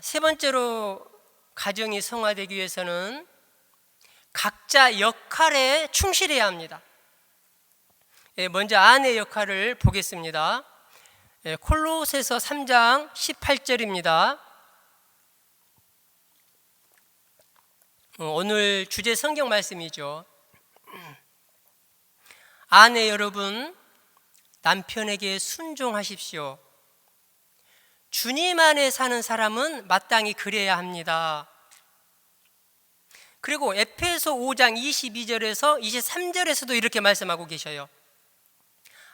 세 번째로 가정이 성화되기 위해서는 각자 역할에 충실해야 합니다. 먼저 아내 역할을 보겠습니다. 콜로새서 3장 18절입니다. 오늘 주제 성경 말씀이죠. 아내 여러분, 남편에게 순종하십시오. 주님 안에 사는 사람은 마땅히 그래야 합니다. 그리고 에페소 5장 22절에서 23절에서도 이렇게 말씀하고 계셔요.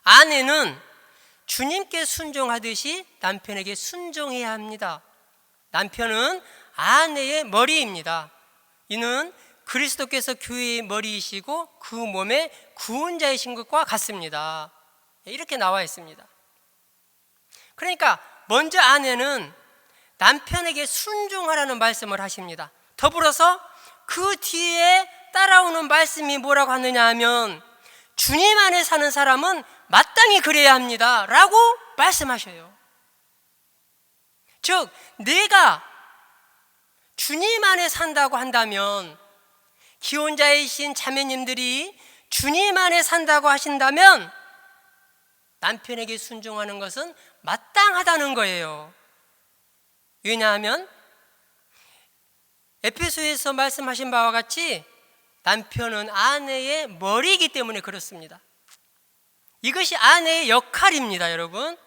아내는 주님께 순종하듯이 남편에게 순종해야 합니다. 남편은 아내의 머리입니다. 이는 그리스도께서 교회의 머리이시고 그 몸의 구원자이신 것과 같습니다. 이렇게 나와 있습니다. 그러니까 먼저 아내는 남편에게 순종하라는 말씀을 하십니다. 더불어서 그 뒤에 따라오는 말씀이 뭐라고 하느냐 하면 주님 안에 사는 사람은 마땅히 그래야 합니다 라고 말씀하셔요. 즉 내가 주님 안에 산다고 한다면, 기혼자이신 자매님들이 주님 안에 산다고 하신다면 남편에게 순종하는 것은 마땅하다는 거예요. 왜냐하면 에페소에서 말씀하신 바와 같이 남편은 아내의 머리이기 때문에 그렇습니다. 이것이 아내의 역할입니다, 여러분.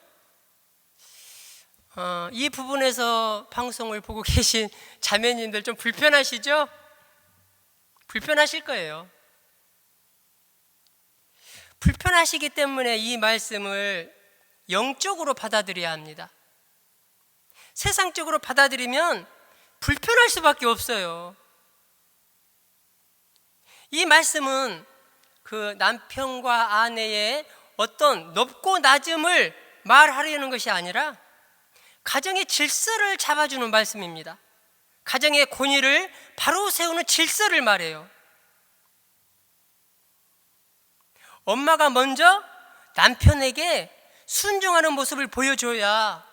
이 부분에서 방송을 보고 계신 자매님들 좀 불편하시죠? 불편하실 거예요. 불편하시기 때문에 이 말씀을 영적으로 받아들여야 합니다. 세상적으로 받아들이면 불편할 수밖에 없어요. 이 말씀은 그 남편과 아내의 어떤 높고 낮음을 말하려는 것이 아니라 가정의 질서를 잡아주는 말씀입니다. 가정의 권위를 바로 세우는 질서를 말해요. 엄마가 먼저 남편에게 순종하는 모습을 보여줘야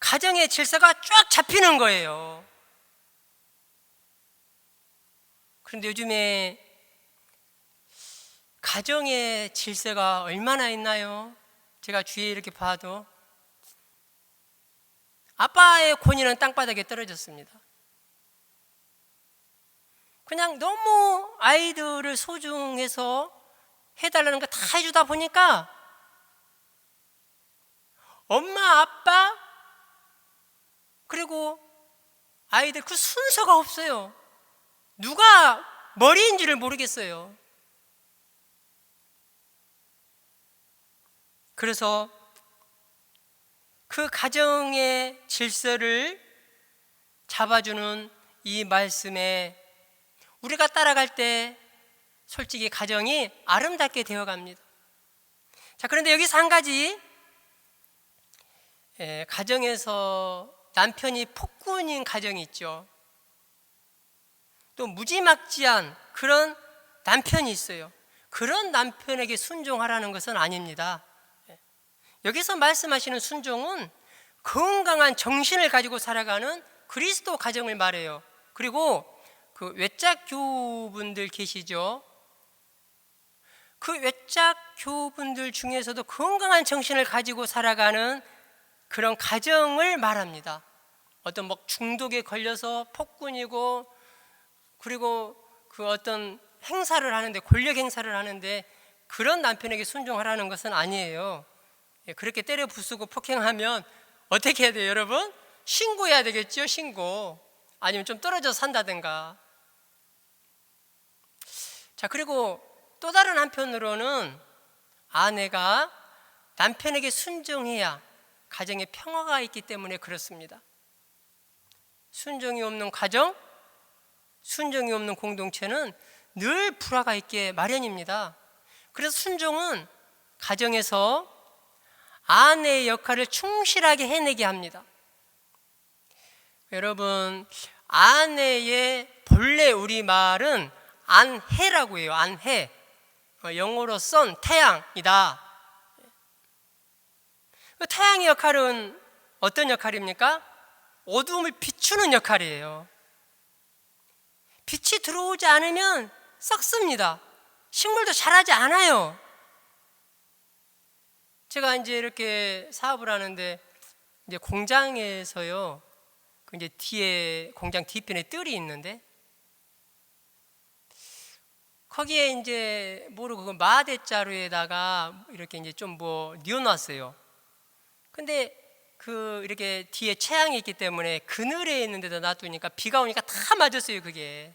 가정의 질서가 쫙 잡히는 거예요. 그런데 요즘에 가정의 질서가 얼마나 있나요? 제가 주위에 이렇게 봐도 아빠의 권위는 땅바닥에 떨어졌습니다. 그냥 너무 아이들을 소중해서 해달라는 거 다 해주다 보니까 엄마, 아빠, 그리고 아이들 그 순서가 없어요. 누가 머리인지를 모르겠어요. 그래서 그 가정의 질서를 잡아주는 이 말씀에 우리가 따라갈 때 솔직히 가정이 아름답게 되어갑니다. 자, 그런데 여기서 한 가지, 가정에서 남편이 폭군인 가정이 있죠. 또 무지막지한 그런 남편이 있어요. 그런 남편에게 순종하라는 것은 아닙니다. 여기서 말씀하시는 순종은 건강한 정신을 가지고 살아가는 그리스도 가정을 말해요. 그리고 그 외짝 교우분들 계시죠? 그 외짝 교우분들 중에서도 건강한 정신을 가지고 살아가는 그런 가정을 말합니다. 어떤 뭐 중독에 걸려서 폭군이고, 그리고 그 어떤 행사를 하는데, 권력 행사를 하는데 그런 남편에게 순종하라는 것은 아니에요. 그렇게 때려 부수고 폭행하면 어떻게 해야 돼요, 여러분? 신고해야 되겠죠, 신고. 아니면 좀 떨어져 산다든가. 자, 그리고 또 다른 한편으로는 아내가 남편에게 순종해야 가정에 평화가 있기 때문에 그렇습니다. 순종이 없는 가정, 순종이 없는 공동체는 늘 불화가 있게 마련입니다. 그래서 순종은 가정에서 아내의 역할을 충실하게 해내게 합니다. 여러분, 아내의 본래 우리말은 안해라고 해요. 안해. 영어로 sun, 태양이다. 태양의 역할은 어떤 역할입니까? 어두움을 비추는 역할이에요. 빛이 들어오지 않으면 썩습니다. 식물도 자라지 않아요. 제가 이제 이렇게 사업을 하는데 이제 공장에서요, 그 이제 뒤에 공장 뒤편에 뜰이 있는데 거기에 이제 모르고 그 마대자루에다가 이렇게 이제 좀 뭐 뉘어놨어요. 근데 그 이렇게 뒤에 채양이 있기 때문에 그늘에 있는 데다 놔두니까 비가 오니까 다 맞았어요. 그게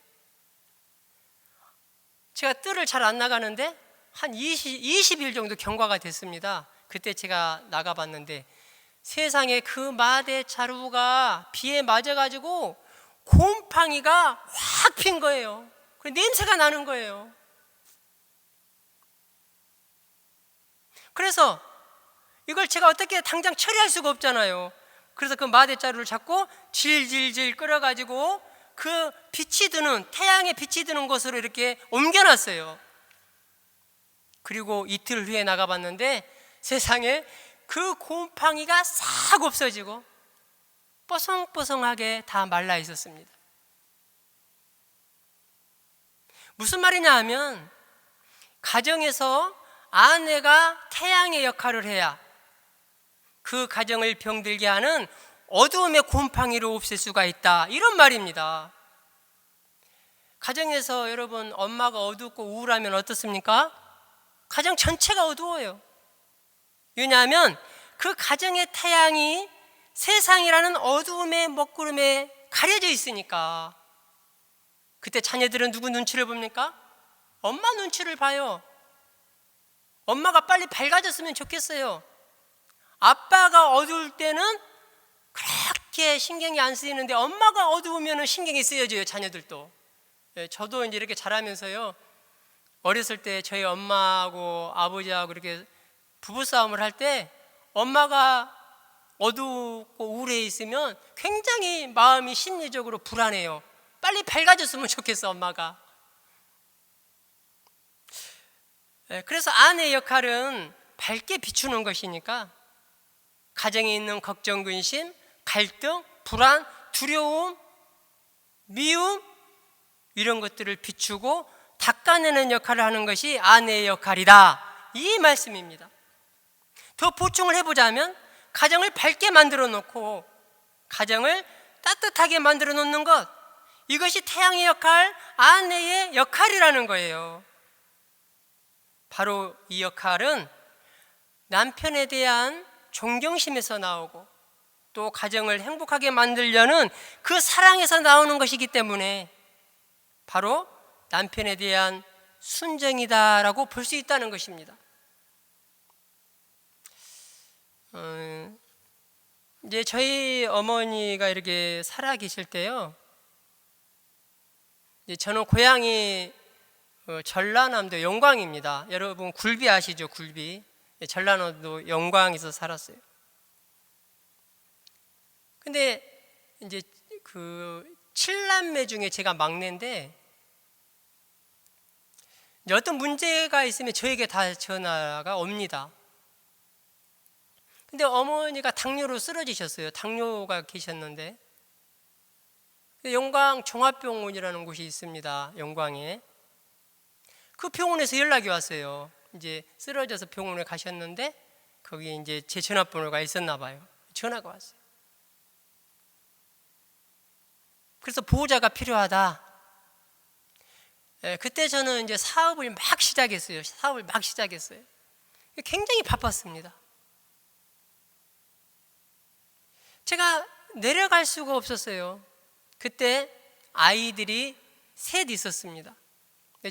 제가 뜰을 잘 안 나가는데 한 20일 정도 경과가 됐습니다. 그때 제가 나가봤는데 세상에 그 마대 자루가 비에 맞아가지고 곰팡이가 확 핀 거예요. 그 냄새가 나는 거예요. 그래서 이걸 제가 어떻게 당장 처리할 수가 없잖아요. 그래서 그 마대 자루를 잡고 질질질 끌어가지고 그 빛이 드는, 태양의 빛이 드는 곳으로 이렇게 옮겨놨어요. 그리고 이틀 후에 나가봤는데 세상에 그 곰팡이가 싹 없어지고 뽀송뽀송하게 다 말라 있었습니다. 무슨 말이냐 하면 가정에서 아내가 태양의 역할을 해야 그 가정을 병들게 하는 어두움의 곰팡이를 없앨 수가 있다, 이런 말입니다. 가정에서 여러분 엄마가 어둡고 우울하면 어떻습니까? 가정 전체가 어두워요. 왜냐하면 그 가정의 태양이 세상이라는 어두움의 먹구름에 가려져 있으니까. 그때 자녀들은 누구 눈치를 봅니까? 엄마 눈치를 봐요. 엄마가 빨리 밝아졌으면 좋겠어요. 아빠가 어두울 때는 그렇게 신경이 안 쓰이는데 엄마가 어두우면 신경이 쓰여져요, 자녀들도. 저도 이제 이렇게 자라면서요, 어렸을 때 저희 엄마하고 아버지하고 이렇게 부부싸움을 할 때 엄마가 어둡고 우울해 있으면 굉장히 마음이 심리적으로 불안해요. 빨리 밝아졌으면 좋겠어, 엄마가. 그래서 아내의 역할은 밝게 비추는 것이니까 가정에 있는 걱정, 근심, 갈등, 불안, 두려움, 미움, 이런 것들을 비추고 닦아내는 역할을 하는 것이 아내의 역할이다, 이 말씀입니다. 더 보충을 해보자면 가정을 밝게 만들어 놓고 가정을 따뜻하게 만들어 놓는 것, 이것이 태양의 역할, 아내의 역할이라는 거예요. 바로 이 역할은 남편에 대한 존경심에서 나오고 또 가정을 행복하게 만들려는 그 사랑에서 나오는 것이기 때문에 바로 남편에 대한 순정이다라고 볼 수 있다는 것입니다. 이제 저희 어머니가 이렇게 살아 계실 때요, 이제 저는 고향이 전라남도 영광입니다. 여러분 굴비 아시죠? 굴비. 전라남도 영광에서 살았어요. 근데 이제 그 7남매 중에 제가 막내인데 이제 어떤 문제가 있으면 저에게 다 전화가 옵니다. 근데 어머니가 당뇨로 쓰러지셨어요. 당뇨가 계셨는데 영광 종합병원이라는 곳이 있습니다. 영광에. 그 병원에서 연락이 왔어요. 이제 쓰러져서 병원에 가셨는데 거기 이제 제 전화번호가 있었나 봐요. 전화가 왔어요. 그래서 보호자가 필요하다. 그때 저는 이제 사업을 막 시작했어요. 굉장히 바빴습니다. 제가 내려갈 수가 없었어요. 그때 아이들이 셋 있었습니다.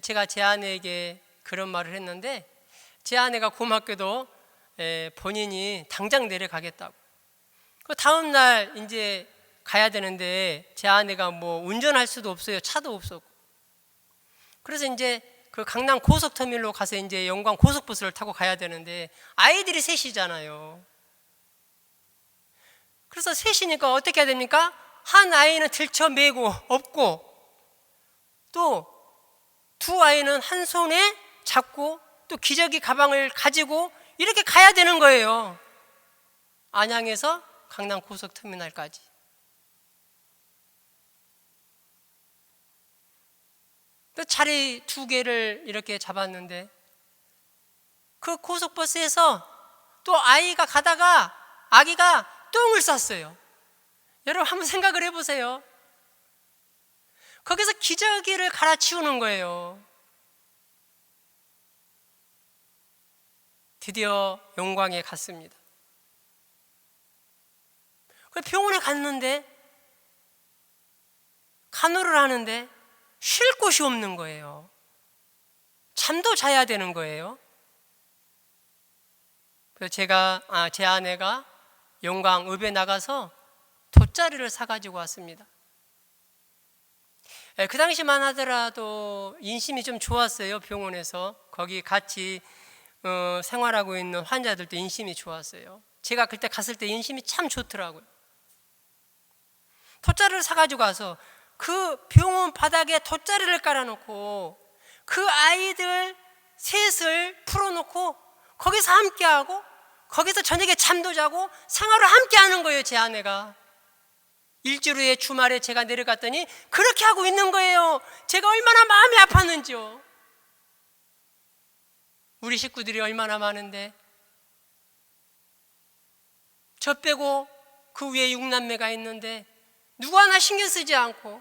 제가 제 아내에게 그런 말을 했는데 제 아내가 고맙게도 본인이 당장 내려가겠다고. 그 다음 날 이제 가야 되는데 제 아내가 뭐 운전할 수도 없어요. 차도 없었고. 그래서 이제 그 강남 고속터미널로 가서 이제 영광 고속버스를 타고 가야 되는데 아이들이 셋이잖아요. 그래서 셋이니까 어떻게 해야 됩니까? 한 아이는 들쳐매고 업고 또 두 아이는 한 손에 잡고 또 기저귀 가방을 가지고 이렇게 가야 되는 거예요. 안양에서 강남 고속터미널까지. 또 자리 2개를 이렇게 잡았는데 그 고속버스에서 또 아기가 똥을 쌌어요. 여러분 한번 생각을 해보세요. 거기서 기저귀를 갈아치우는 거예요. 드디어 영광에 갔습니다. 병원에 갔는데 간호를 하는데 쉴 곳이 없는 거예요. 잠도 자야 되는 거예요. 그래서 제 아내가 영광읍에 나가서 돗자리를 사가지고 왔습니다. 그 당시만 하더라도 인심이 좀 좋았어요. 병원에서 거기 같이 생활하고 있는 환자들도 인심이 좋았어요. 제가 그때 갔을 때 인심이 참 좋더라고요. 돗자리를 사가지고 와서 그 병원 바닥에 돗자리를 깔아놓고 그 아이들 셋을 풀어놓고 거기서 함께하고 거기서 저녁에 잠도 자고 생활을 함께하는 거예요. 제 아내가 일주일 후에 주말에 제가 내려갔더니 그렇게 하고 있는 거예요. 제가 얼마나 마음이 아팠는지요. 우리 식구들이 얼마나 많은데 저 빼고 그 위에 6남매가 있는데 누구 하나 신경 쓰지 않고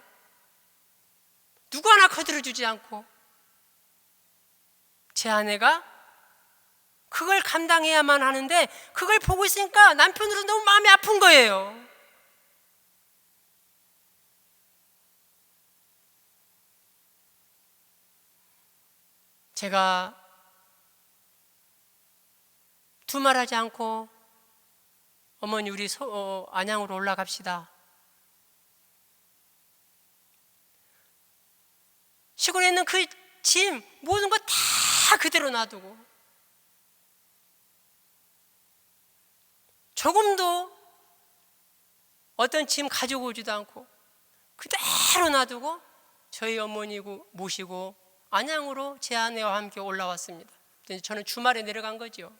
누구 하나 거들어주지 않고 제 아내가 그걸 감당해야만 하는데 그걸 보고 있으니까 남편으로 너무 마음이 아픈 거예요. 제가 두말하지 않고 어머니 우리 안양으로 올라갑시다. 시골에 있는 그 짐 모든 거 다 그대로 놔두고 조금도 어떤 짐 가지고 오지도 않고 그대로 놔두고 저희 어머니 모시고 안양으로 제 아내와 함께 올라왔습니다. 저는 주말에 내려간 거죠.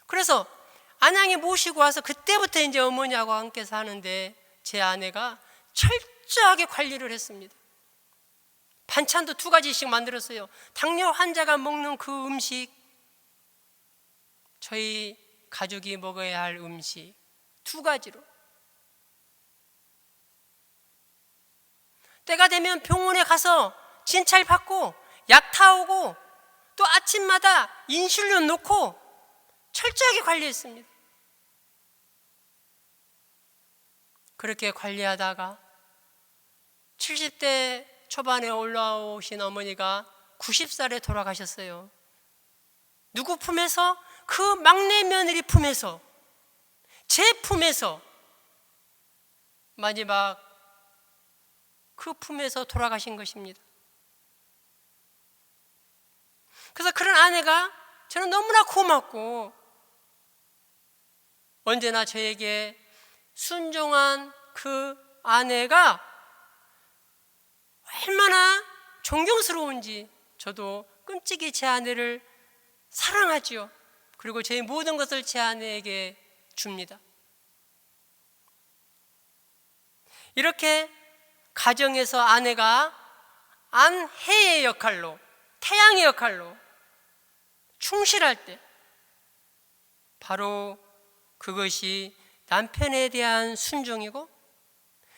그래서 안양에 모시고 와서 그때부터 이제 어머니하고 함께 사는데 제 아내가 철저하게 관리를 했습니다. 반찬도 2가지씩 만들었어요. 당뇨 환자가 먹는 그 음식, 저희 가족이 먹어야 할 음식 2가지로. 때가 되면 병원에 가서 진찰 받고 약 타오고 또 아침마다 인슐린 놓고 철저하게 관리했습니다. 그렇게 관리하다가 70대 초반에 올라오신 어머니가 90살에 돌아가셨어요. 누구 품에서? 그 막내 며느리 품에서, 제 품에서, 마지막 그 품에서 돌아가신 것입니다. 그래서 그런 아내가 저는 너무나 고맙고 언제나 저에게 순종한 그 아내가 얼마나 존경스러운지 저도 끔찍이 제 아내를 사랑하지요. 그리고 제 모든 것을 제 아내에게 줍니다. 이렇게 가정에서 아내가 안해의 역할로, 태양의 역할로 충실할 때 바로 그것이 남편에 대한 순종이고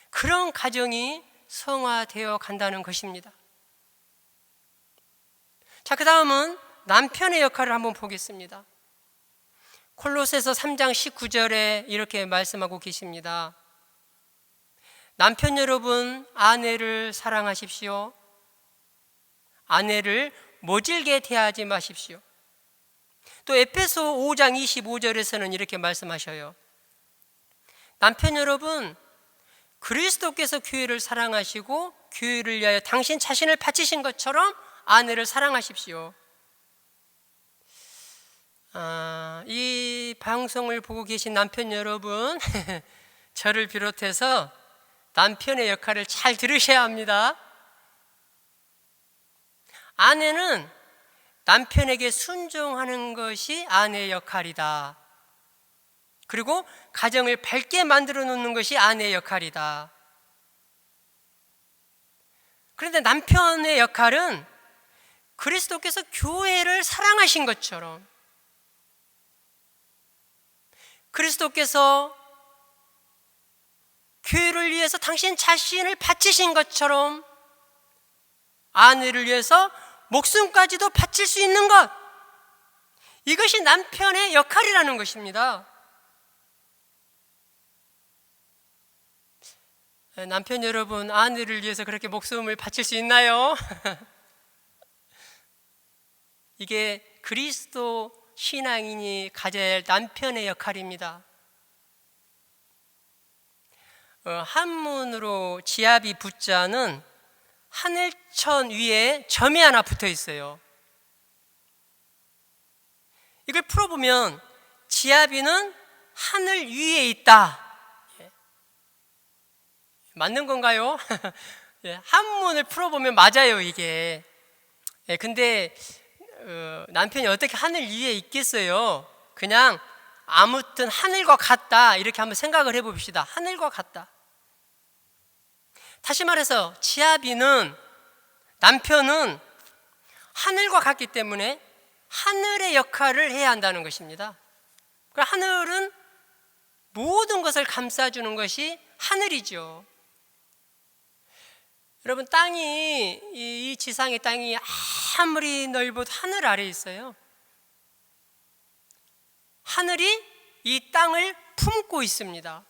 그런 가정이 성화되어 간다는 것입니다. 자, 그 다음은 남편의 역할을 한번 보겠습니다. 콜로새서 3장 19절에 이렇게 말씀하고 계십니다. 남편 여러분, 아내를 사랑하십시오. 아내를 모질게 대하지 마십시오. 또 에페소 5장 25절에서는 이렇게 말씀하셔요. 남편 여러분, 그리스도께서 교회를 사랑하시고 교회를 위하여 당신 자신을 바치신 것처럼 아내를 사랑하십시오. 이 방송을 보고 계신 남편 여러분, 저를 비롯해서 남편의 역할을 잘 들으셔야 합니다. 아내는 남편에게 순종하는 것이 아내의 역할이다. 그리고 가정을 밝게 만들어 놓는 것이 아내의 역할이다. 그런데 남편의 역할은 그리스도께서 교회를 사랑하신 것처럼, 그리스도께서 교회를 위해서 당신 자신을 바치신 것처럼 아내를 위해서 목숨까지도 바칠 수 있는 것, 이것이 남편의 역할이라는 것입니다. 남편 여러분, 아내를 위해서 그렇게 목숨을 바칠 수 있나요? 이게 그리스도 신앙인이 가져야 할 남편의 역할입니다. 한문으로 지아비 부자는 하늘천 위에 점이 하나 붙어 있어요. 이걸 풀어보면 지아비는 하늘 위에 있다. 맞는 건가요? 한문을 풀어보면 맞아요, 이게. 근데 남편이 어떻게 하늘 위에 있겠어요? 그냥 아무튼 하늘과 같다, 이렇게 한번 생각을 해봅시다. 하늘과 같다. 다시 말해서 지아비는, 남편은 하늘과 같기 때문에 하늘의 역할을 해야 한다는 것입니다. 하늘은 모든 것을 감싸주는 것이 하늘이죠. 여러분, 땅이, 이 지상의 땅이 아무리 넓어도 하늘 아래에 있어요. 하늘이 이 땅을 품고 있습니다.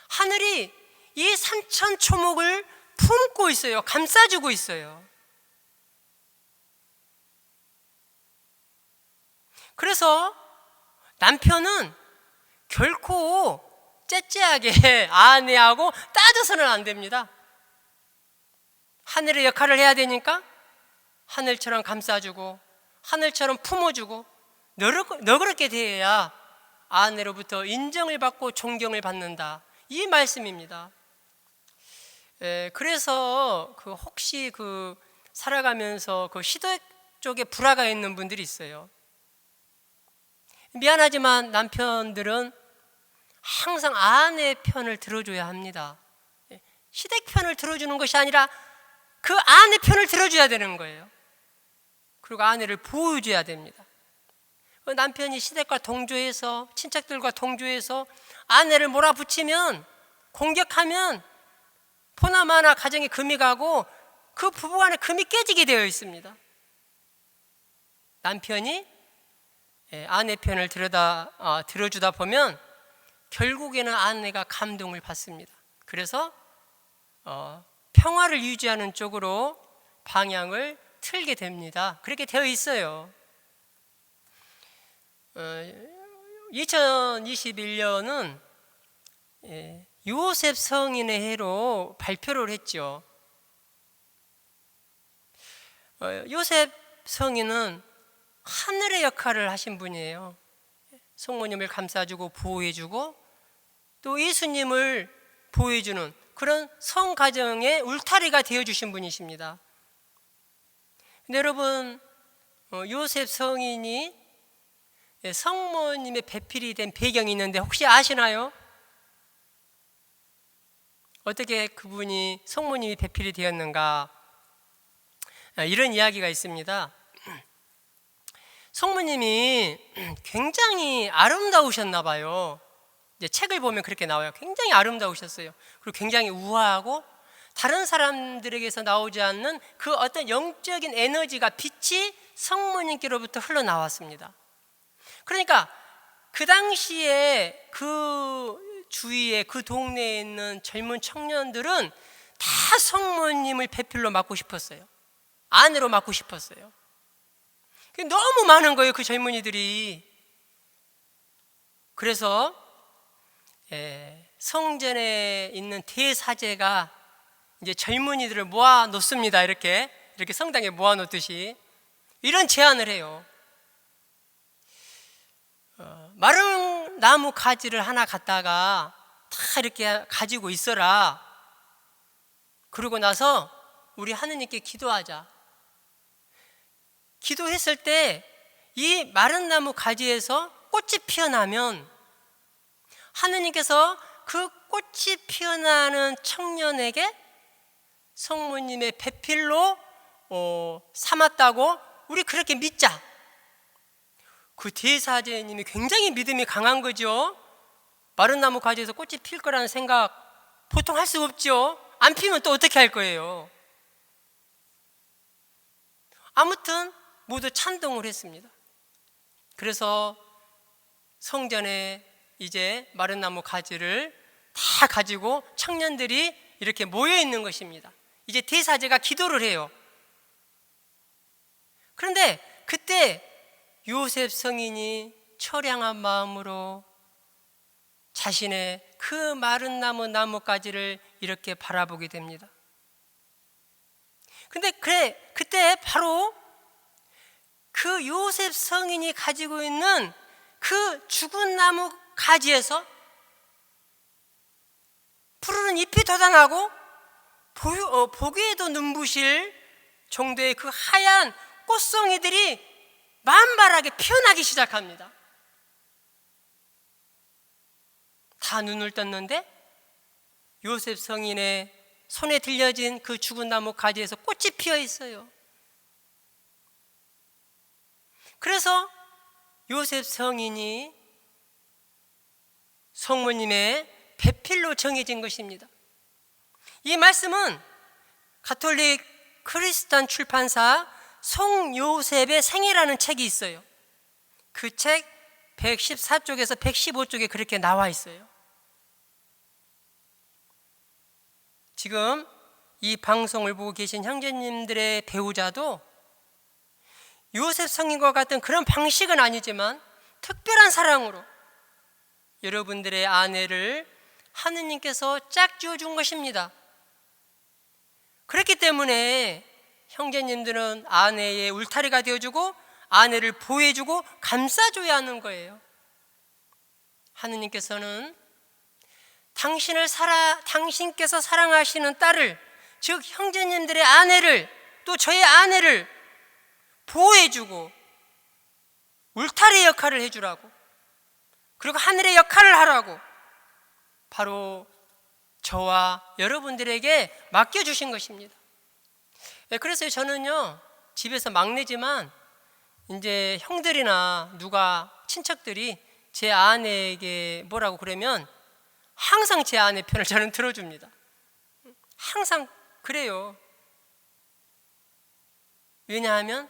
하늘이 이 산천초목을 품고 있어요. 감싸주고 있어요. 그래서 남편은 결코 째째하게 아내하고 따져서는 안 됩니다. 하늘의 역할을 해야 되니까 하늘처럼 감싸주고 하늘처럼 품어주고 너그럽게 대해야 아내로부터 인정을 받고 존경을 받는다, 이 말씀입니다. 그래서 혹시 살아가면서 시댁 쪽에 불화가 있는 분들이 있어요. 미안하지만 남편들은 항상 아내의 편을 들어줘야 합니다. 시댁 편을 들어주는 것이 아니라 그 아내 편을 들어줘야 되는 거예요. 그리고 아내를 보호해줘야 됩니다. 남편이 시댁과 동조해서, 친척들과 동조해서 아내를 몰아붙이면, 공격하면 보나마나 가정에 금이 가고 그 부부간에 금이 깨지게 되어 있습니다. 남편이 아내 편을 들어주다 보면 결국에는 아내가 감동을 받습니다. 그래서 평화를 유지하는 쪽으로 방향을 틀게 됩니다. 그렇게 되어 있어요. 2021년은 요셉 성인의 해로 발표를 했죠. 요셉 성인은 하늘의 역할을 하신 분이에요. 성모님을 감싸주고 보호해주고 또 예수님을 보호해주는 그런 성가정의 울타리가 되어주신 분이십니다. 근데 여러분, 요셉 성인이 성모님의 배필이 된 배경이 있는데 혹시 아시나요? 어떻게 그분이 성모님이 배필이 되었는가? 이런 이야기가 있습니다. 성모님이 굉장히 아름다우셨나 봐요. 이제 책을 보면 그렇게 나와요. 굉장히 아름다우셨어요. 그리고 굉장히 우아하고 다른 사람들에게서 나오지 않는 그 어떤 영적인 에너지가, 빛이 성모님께로부터 흘러나왔습니다. 그러니까 그 당시에 그 주위에, 그 동네에 있는 젊은 청년들은 다 성모님을 배필로 맞고 싶었어요. 아내로 맞고 싶었어요. 너무 많은 거예요, 그 젊은이들이. 그래서 성전에 있는 대사제가 이제 젊은이들을 모아 놓습니다. 이렇게 성당에 모아 놓듯이 이런 제안을 해요. 마른 나무 가지를 하나 갖다가 다 이렇게 가지고 있어라. 그러고 나서 우리 하느님께 기도하자. 기도했을 때 이 마른 나무 가지에서 꽃이 피어나면 하느님께서 그 꽃이 피어나는 청년에게 성모님의 배필로 삼았다고 우리 그렇게 믿자. 그 대사제님이 굉장히 믿음이 강한 거죠. 마른 나무 가지에서 꽃이 필 거라는 생각 보통 할 수 없죠. 안 피면 또 어떻게 할 거예요? 아무튼 모두 찬동을 했습니다. 그래서 성전에 이제 마른 나무 가지를 다 가지고 청년들이 이렇게 모여 있는 것입니다. 이제 대사제가 기도를 해요. 그런데 그때 요셉 성인이 처량한 마음으로 자신의 그 마른 나뭇가지를 이렇게 바라보게 됩니다. 근데 그때 바로 그 요셉 성인이 가지고 있는 그 죽은 나무 가지에서 푸르른 잎이 돋아나고 보기에도 눈부실 정도의 그 하얀 꽃송이들이 만발하게 피어나기 시작합니다. 다 눈을 떴는데 요셉 성인의 손에 들려진 그 죽은 나무 가지에서 꽃이 피어 있어요. 그래서 요셉 성인이 성모님의 배필로 정해진 것입니다. 이 말씀은 가톨릭 크리스탄 출판사 성요셉의 생애라는 책이 있어요. 그 책 114쪽에서 115쪽에 그렇게 나와 있어요. 지금 이 방송을 보고 계신 형제님들의 배우자도 요셉 성인과 같은 그런 방식은 아니지만 특별한 사랑으로 여러분들의 아내를 하느님께서 짝지어 준 것입니다. 그렇기 때문에 형제님들은 아내의 울타리가 되어주고 아내를 보호해주고 감싸줘야 하는 거예요. 하느님께서는 당신께서 사랑하시는 딸을, 즉 형제님들의 아내를, 또 저의 아내를 보호해주고 울타리 역할을 해주라고, 그리고 하늘의 역할을 하라고 바로 저와 여러분들에게 맡겨주신 것입니다. 그래서 저는요, 집에서 막내지만 이제 형들이나 누가 친척들이 제 아내에게 뭐라고 그러면 항상 제 아내 편을 저는 들어줍니다. 항상 그래요. 왜냐하면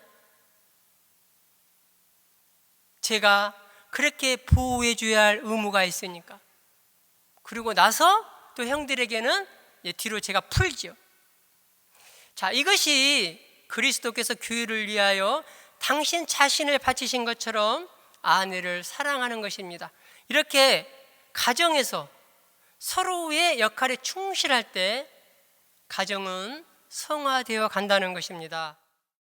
제가 그렇게 보호해줘야 할 의무가 있으니까. 그리고 나서 또 형들에게는 뒤로 제가 풀죠. 자, 이것이 그리스도께서 교회를 위하여 당신 자신을 바치신 것처럼 아내를 사랑하는 것입니다. 이렇게 가정에서 서로의 역할에 충실할 때 가정은 성화되어 간다는 것입니다.